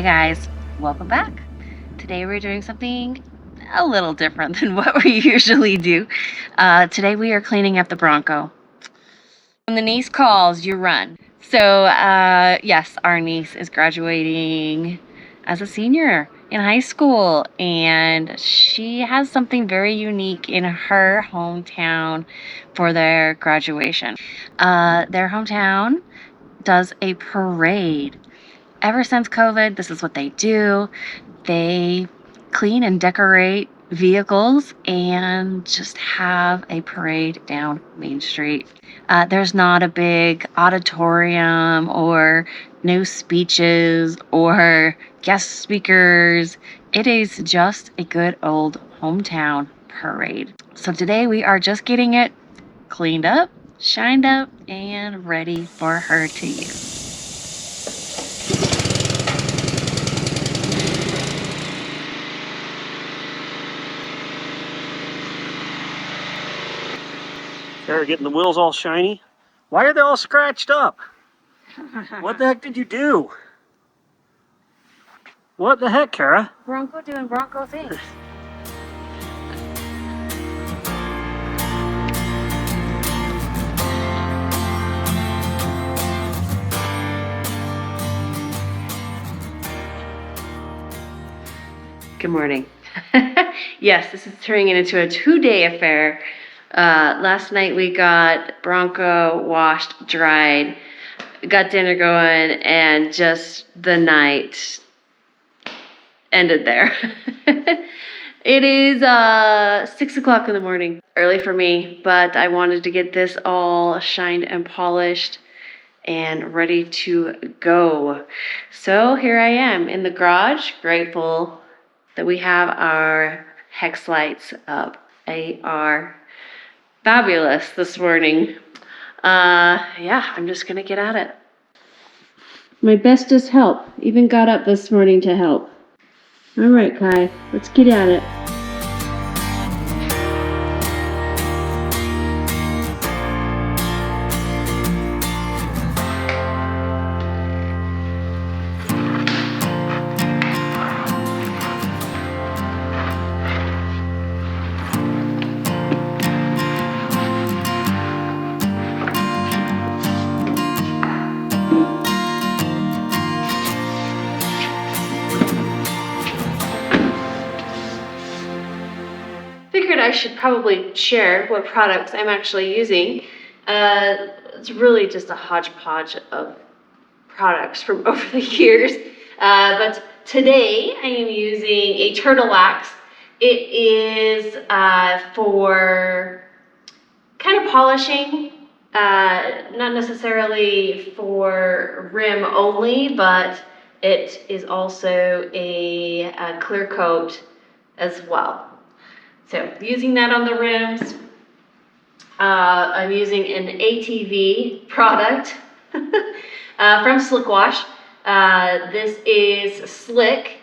guys, welcome back. Today we're doing something a little different than what we usually do. Today we are cleaning up the Bronco. When the niece calls, you run. So yes, our niece is graduating as a senior in high school, and she has something very unique in her hometown for their graduation. Their hometown does a parade. Ever since COVID, this is what they do. They clean and decorate vehicles and just have a parade down Main Street. There's not a big auditorium or no speeches or guest speakers. It is just a good old hometown parade. So today we are just getting it cleaned up, shined up, and ready for her to use. They're getting the wheels all shiny. Why are they all scratched up? What the heck did you do? What the heck, Kara? Bronco doing Bronco things. Good morning. Yes, this is turning into a 2-day affair. Last night we got Bronco washed, dried, got dinner going, and just the night ended there. It is 6 o'clock in the morning. Early for me, but I wanted to get this all shined and polished and ready to go. So here I am in the garage, grateful that we have our hex lights up. They are fabulous this morning. Yeah, I'm just gonna get at it. My bestest help. Even got up this morning to help. All right, Kai, let's get at it. Figured I should probably share what products I'm actually using. It's really just a hodgepodge of products from over the years. But today I am using a turtle wax. It is for kind of polishing, not necessarily for rim only, but it is also a clear coat as well. So using that on the rims, I'm using an ATV product from Slick Wash. This is Slick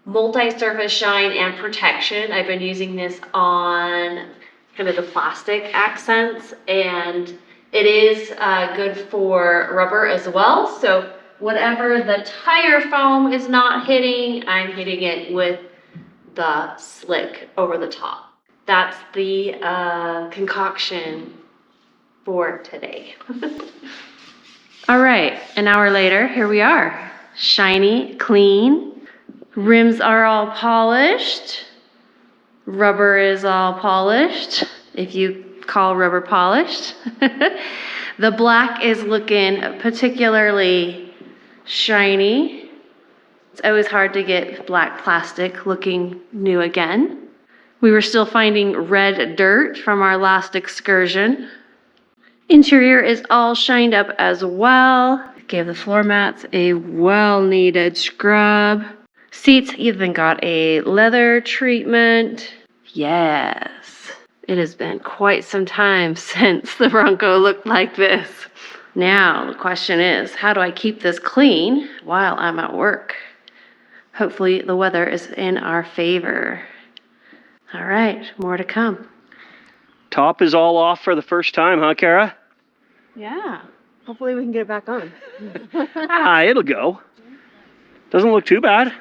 Multi-Surface Shine and Protection. I've been using this on kind of the plastic accents, and it is good for rubber as well. So whatever the tire foam is not hitting, I'm hitting it with the Slick over the top. That's the concoction for today. All right, an hour later, here we are. Shiny, clean. Rims are all polished. Rubber is all polished, if you call rubber polished. The black is looking particularly shiny. It's always hard to get black plastic looking new again. We were still finding red dirt from our last excursion. Interior is all shined up as well. Gave the floor mats a well-needed scrub. Seats even got a leather treatment. Yes, it has been quite some time since the Bronco looked like this. Now, the question is, how do I keep this clean while I'm at work? Hopefully the weather is in our favor. All right, more to come. Top is all off for the first time, huh, Kara? Yeah. Hopefully we can get it back on. It'll go. Doesn't look too bad.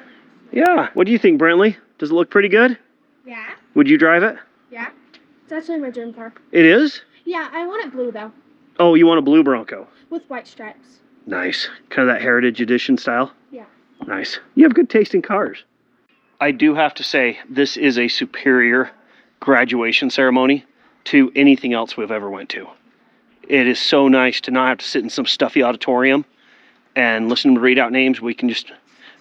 Yeah. What do you think, Brentley? Does it look pretty good? Yeah. Would you drive it? Yeah. It's actually my dream car. It is? Yeah, I want it blue though, Oh, you want a blue Bronco? with white stripes. Nice. Kind of that Heritage Edition style? Yeah. Nice. You have good taste in cars. I do have to say, this is a superior graduation ceremony to anything else we've ever went to. It is so nice to not have to sit in some stuffy auditorium and listen to them read out names. We can just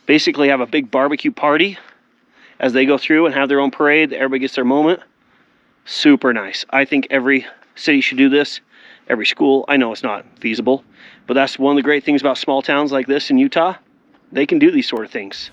basically have a big barbecue party as they go through and have their own parade. Everybody gets their moment. Super nice. I think every city should do this. Every school. I know it's not feasible, but that's one of the great things about small towns like this in Utah. They can do these sort of things.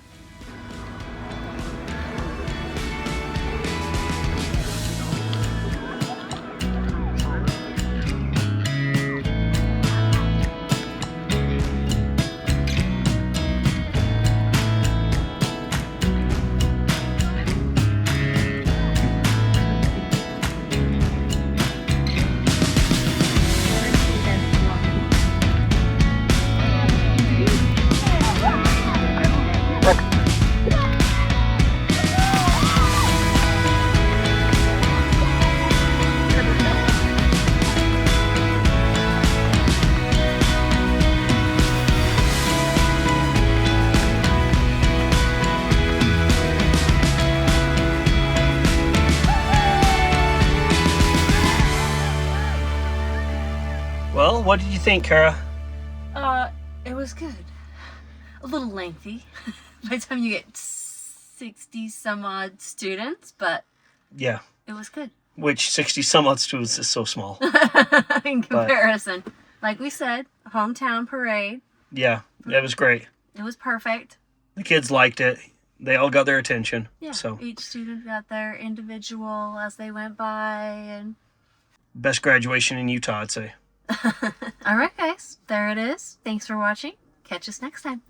Well, what did you think, Kara? It was good. A little lengthy by the time you get 60 some odd students, but Yeah. it was good. Which 60 some odd students is so small. In comparison. Like we said, hometown parade. Yeah, it was great. It was perfect. The kids liked it. They all got their attention. Yeah. So, Each student got their individual as they went by, and best graduation in Utah, I'd say. all right, guys, there it is. Thanks for watching. Catch us next time.